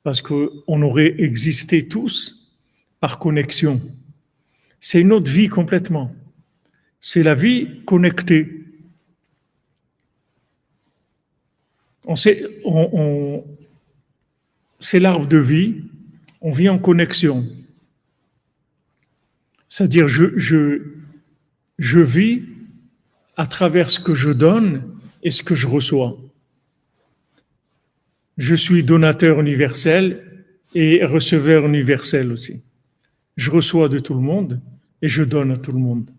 parce qu'on aurait existé tous par connexion. C'est une autre vie complètement. C'est la vie connectée. C'est l'arbre de vie, on vit en connexion. C'est-à-dire, je vis à travers ce que je donne et ce que je reçois. Je suis donateur universel et receveur universel aussi. Je reçois de tout le monde et je donne à tout le monde.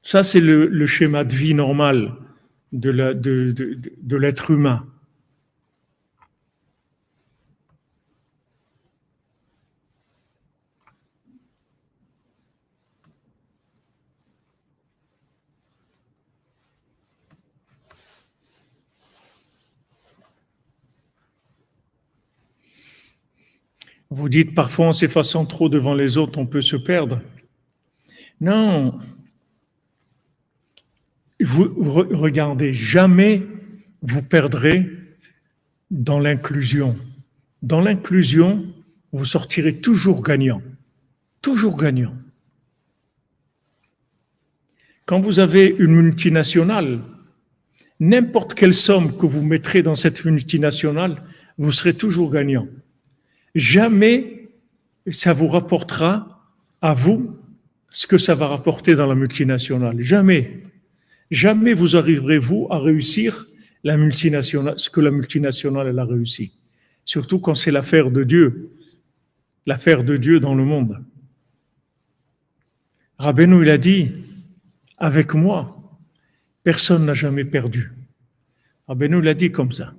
Ça, c'est le schéma de vie normal de l'être humain. Vous dites parfois en s'effaçant trop devant les autres, on peut se perdre. Non. Vous regardez, jamais vous perdrez dans l'inclusion. Dans l'inclusion, vous sortirez toujours gagnant. Toujours gagnant. Quand vous avez une multinationale, n'importe quelle somme que vous mettrez dans cette multinationale, vous serez toujours gagnant. Jamais ça vous rapportera à vous ce que ça va rapporter dans la multinationale. Jamais. Jamais vous arriverez, vous, à réussir la multinationale, ce que la multinationale elle a réussi. Surtout quand c'est l'affaire de Dieu dans le monde. Rabbeinu, il a dit, avec moi, personne n'a jamais perdu. Rabbeinu l'a dit comme ça.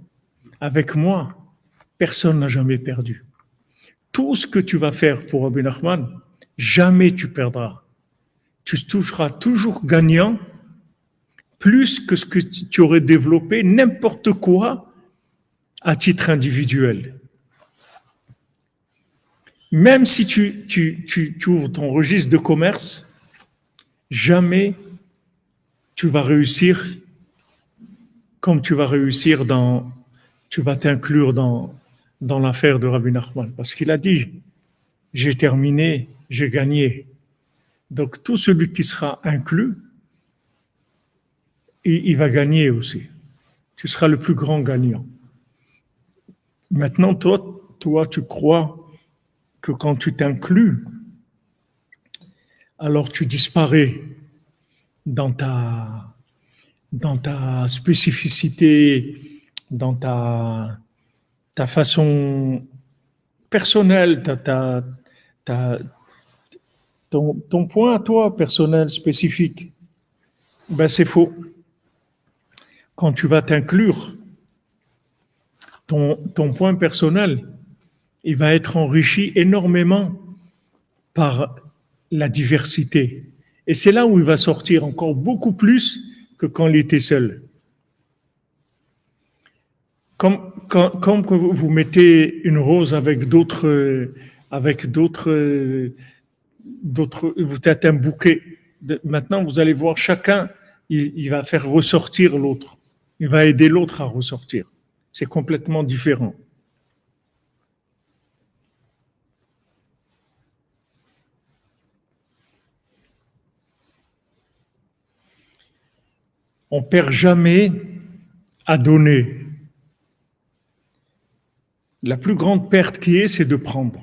Avec moi, personne n'a jamais perdu. Tout ce que tu vas faire pour Rabbi Nachman, jamais tu perdras. Tu seras toujours gagnant, plus que ce que tu aurais développé n'importe quoi à titre individuel. Même si tu ouvres ton registre de commerce, jamais tu vas réussir comme tu vas réussir tu vas t'inclure dans l'affaire de Rabbi Nachman. Parce qu'il a dit, j'ai terminé, j'ai gagné. Donc tout celui qui sera inclus, il va gagner aussi. Tu seras le plus grand gagnant. Maintenant, toi, tu crois que quand tu t'inclus, alors tu disparais dans ta spécificité, dans ta façon personnelle, ton point à toi personnel spécifique. Ben c'est faux. Quand tu vas t'inclure, ton point personnel, il va être enrichi énormément par la diversité. Et c'est là où il va sortir encore beaucoup plus que quand il était seul. Comme quand vous mettez une rose avec d'autres, vous êtes un bouquet. Maintenant, vous allez voir chacun, il va faire ressortir l'autre. Il va aider l'autre à ressortir. C'est complètement différent. On perd jamais à donner. La plus grande perte qui est, c'est de prendre.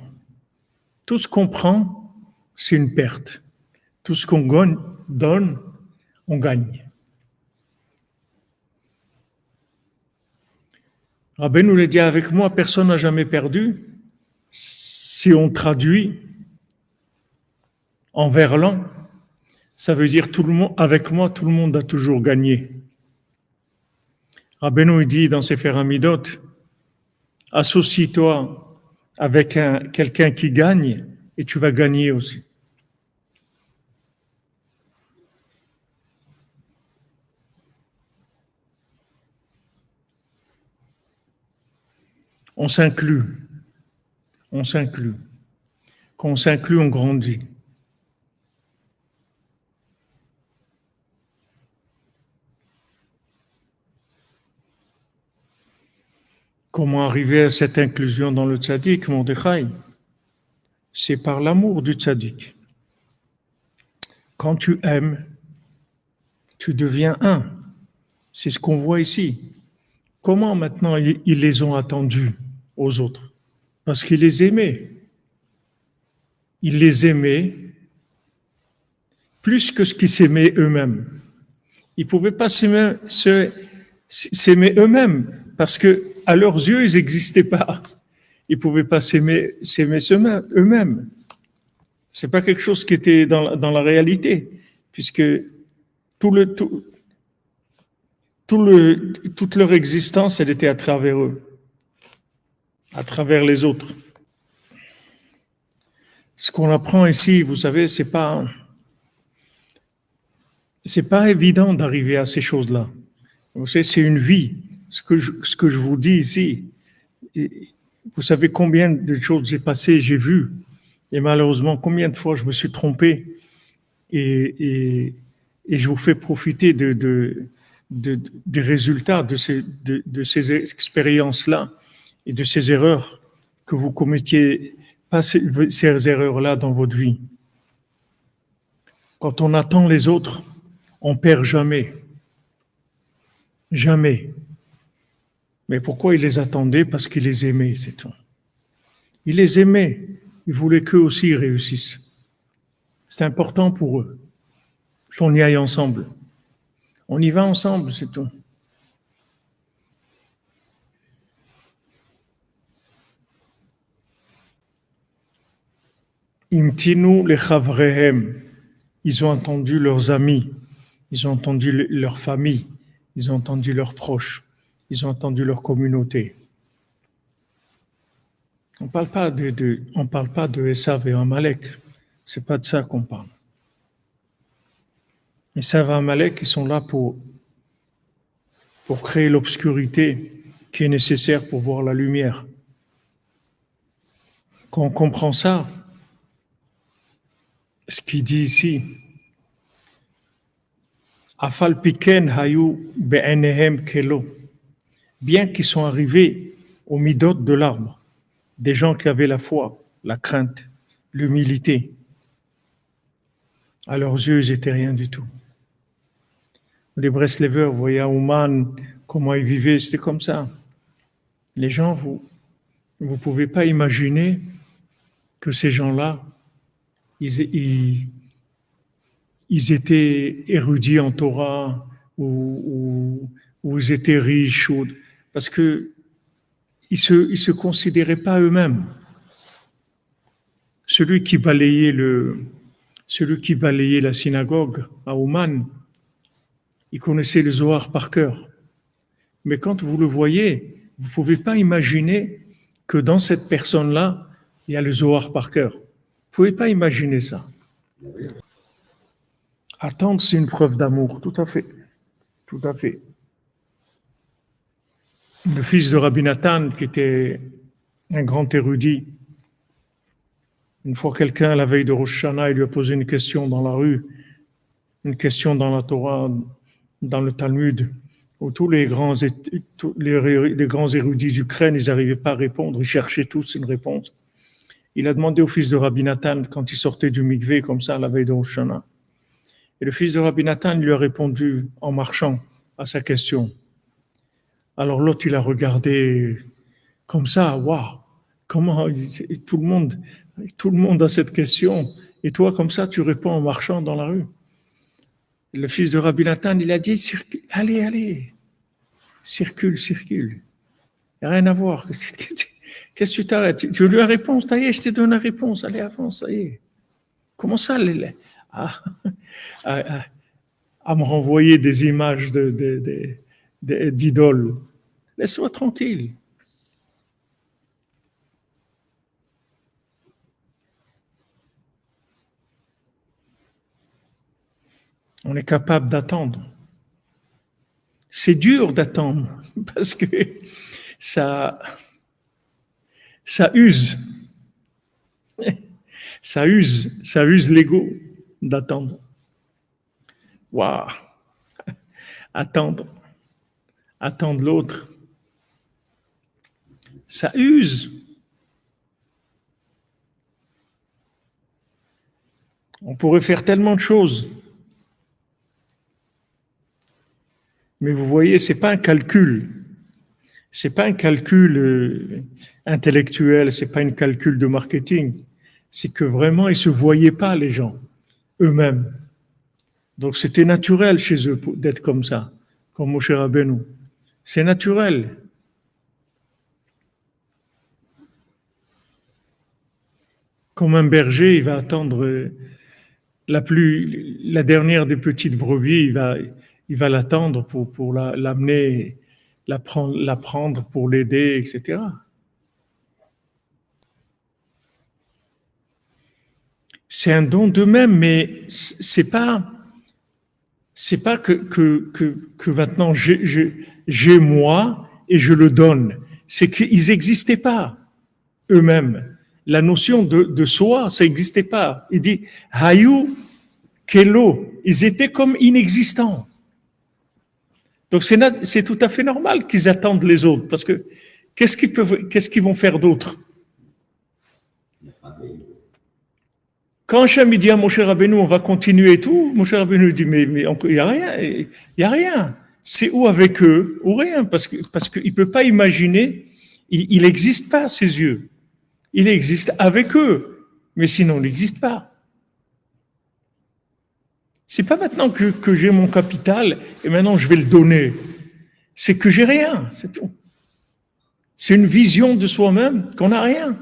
Tout ce qu'on prend, c'est une perte. Tout ce qu'on donne, on gagne. Rabbi nous l'a dit, avec moi, personne n'a jamais perdu. Si on traduit en verlan, ça veut dire tout le monde, avec moi, tout le monde a toujours gagné. Rabbi nous dit dans ses Amidot, associe-toi avec quelqu'un qui gagne et tu vas gagner aussi. On s'inclut. On s'inclut. Quand on s'inclut, on grandit. Comment arriver à cette inclusion dans le tzaddik, Mordechai? C'est par l'amour du tzaddik. Quand tu aimes, tu deviens un. C'est ce qu'on voit ici. Comment maintenant ils les ont attendus aux autres? Parce qu'ils les aimaient. Ils les aimaient plus que ce qu'ils s'aimaient eux-mêmes. Ils ne pouvaient pas s'aimer eux-mêmes parce que à leurs yeux, ils n'existaient pas. Ils ne pouvaient pas s'aimer eux-mêmes. Ce n'est pas quelque chose qui était dans la réalité, puisque toute leur existence, elle était à travers eux, à travers les autres. Ce qu'on apprend ici, vous savez, c'est pas évident d'arriver à ces choses-là. Vous savez, c'est une vie. Ce que je vous dis ici, vous savez combien de choses j'ai passées, j'ai vu, et malheureusement, combien de fois je me suis trompé, et je vous fais profiter des résultats de ces expériences-là et de ces erreurs que vous commettiez, pas ces erreurs-là dans votre vie. Quand on attend les autres, on perd jamais. Jamais. Mais pourquoi il les attendait? Parce qu'il les aimait, c'est tout. Il les aimait. Il voulait qu'eux aussi réussissent. C'est important pour eux qu'on y aille ensemble. On y va ensemble, c'est tout. Imtinu lechavrehem. Ils ont entendu leurs amis, ils ont entendu leur famille, ils ont entendu leurs proches, ils ont entendu leur communauté. On ne parle pas de Esav et Amalek. C'est pas de ça qu'on parle. Esav et Amalek, ils sont là pour créer l'obscurité qui est nécessaire pour voir la lumière. Quand on comprend ça, ce qu'il dit ici, Afal piken hayu be'enehem kelo, bien qu'ils sont arrivés au midot de l'arbre, des gens qui avaient la foi, la crainte, l'humilité. À leurs yeux, ils n'étaient rien du tout. Les Breslevers, vous voyez à Ouman, comment ils vivaient, c'était comme ça. Les gens, vous ne pouvez pas imaginer que ces gens-là, ils étaient érudits en Torah, ou ils étaient riches, parce que ils se considéraient pas eux-mêmes. Celui qui balayait la synagogue à Ouman, il connaissait le Zohar par cœur. Mais quand vous le voyez, vous ne pouvez pas imaginer que dans cette personne-là, il y a le Zohar par cœur. Vous ne pouvez pas imaginer ça. Attendre, c'est une preuve d'amour, tout à fait. Tout à fait. Le fils de Rabbi Nathan, qui était un grand érudit, une fois quelqu'un, la veille de Rosh Hashanah, il lui a posé une question dans la rue, une question dans la Torah, dans le Talmud, où tous les grands érudits d'Ukraine, ils n'arrivaient pas à répondre, ils cherchaient tous une réponse. Il a demandé au fils de Rabbi Nathan, quand il sortait du mikvé, comme ça, la veille de Rosh Hashanah. Et le fils de Rabbi Nathan lui a répondu en marchant à sa question. Alors l'autre, il a regardé comme ça, waouh, comment tout le monde a cette question, et toi, comme ça, tu réponds en marchant dans la rue. Le fils de Rabbi Nathan, il a dit, allez, circule. Il n'y a rien à voir. Qu'est-ce que tu t'arrêtes? Tu veux la réponse? Ça y est, je te donne la réponse. Allez, avance, ça y est. Comment ça, à me renvoyer des images d'idoles? Laisse-moi tranquille. On est capable d'attendre. C'est dur d'attendre parce que ça use. Ça use l'ego d'attendre. Waouh! Attendre l'autre. Ça use. On pourrait faire tellement de choses. Mais vous voyez, c'est pas un calcul. C'est pas un calcul intellectuel, c'est pas un calcul de marketing. C'est que vraiment, ils se voyaient pas, les gens, eux-mêmes. Donc, c'était naturel chez eux d'être comme ça, comme Moshe Rabbeinu. C'est naturel. Comme un berger, il va attendre la dernière des petites brebis, il va l'attendre pour l'amener, la prendre pour l'aider, etc. C'est un don d'eux-mêmes, mais c'est pas que maintenant j'ai moi et je le donne. C'est qu'ils n'existaient pas eux-mêmes. La notion de soi, ça n'existait pas. Il dit Hayu Kelo, ils étaient comme inexistants. Donc c'est tout à fait normal qu'ils attendent les autres, parce que qu'est-ce qu'ils vont faire d'autre? Quand Hachem dit à Moshe Rabbeinu, on va continuer et tout, Moshe Rabbeinu dit, mais il n'y a rien, il n'y a rien. C'est ou avec eux, ou rien, parce qu'il ne peut pas imaginer, il n'existe pas, ses yeux. Il existe avec eux, mais sinon, il n'existe pas. C'est pas maintenant que j'ai mon capital et maintenant je vais le donner. C'est que j'ai rien, c'est tout. C'est une vision de soi-même qu'on n'a rien.